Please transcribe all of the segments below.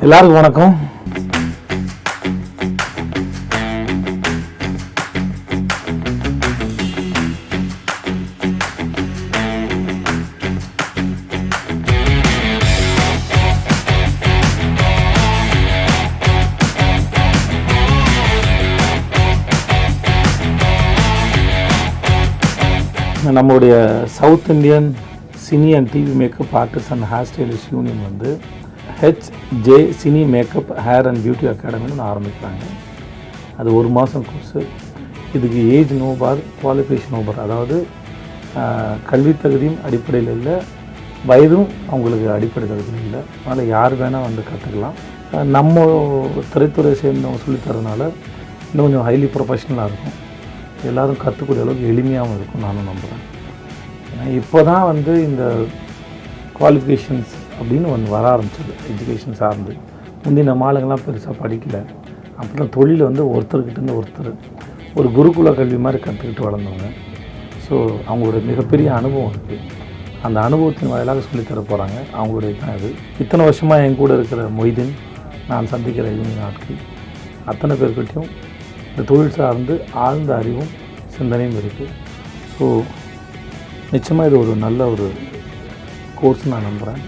எல்லாருக்கும் வணக்கம். நம்முடைய south Indian cine and TV makeup artist and hair stylist union வந்து HJ cine makeup hair and beauty அகாடமின்னு ஆரம்பிக்கிறாங்க. அது ஒரு மாதம் கோர்ஸு. இதுக்கு age no bar, qualification no bar, அதாவது கல்வி தகுதியும் அடிப்படையில் இல்லை, வயதும் அவங்களுக்கு அடிப்படை தகுதியும் இல்லை. அதனால் யார் வேணால் வந்து கற்றுக்கலாம். நம்ம திரைத்துறை சேர்ந்தவங்க சொல்லித்தரதுனால இன்னும் கொஞ்சம் ஹைலி ப்ரொஃபஷ்னலாக இருக்கும். எல்லோரும் கற்றுக்கூடிய அளவுக்கு எளிமையாகவும் இருக்கும் நானும் நம்புகிறேன். ஏன்னா இப்போ தான் வந்து இந்த குவாலிஃபிகேஷன்ஸ் அப்படின்னு ஒன்று வர ஆரம்பிச்சது எஜுகேஷன் சார்ந்து. முந்தி நம்ம ஆளுங்கள்லாம் பெருசாக படிக்கலை. அப்புறம் தொழில் வந்து ஒருத்தர்கிட்டேருந்து ஒருத்தர் ஒரு குருகுல கல்வி மாதிரி கற்றுக்கிட்டு வளர்ந்தவங்க. ஸோ அவங்களோட மிகப்பெரிய அனுபவம் இருக்குது. அந்த அனுபவத்தின் வாயிலாக சொல்லித்தர போகிறாங்க. அவங்களுடைய தான் இது. இத்தனை வருஷமாக என் கூட இருக்கிற மொய்தீன், நான் சந்திக்கிற யூனியன் ஆட்கள் அத்தனை பேர்கிட்டையும் இந்த தொழில் சார்ந்து ஆழ்ந்த அறிவும் சிந்தனையும் இருக்குது. ஸோ நிச்சயமாக இது ஒரு நல்ல ஒரு கோர்ஸ் நான் நம்புகிறேன்.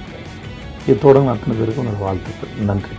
இதோட நான் அத்தனை பேருக்கும் ஒரு வாழ்த்துக்கள். நன்றி.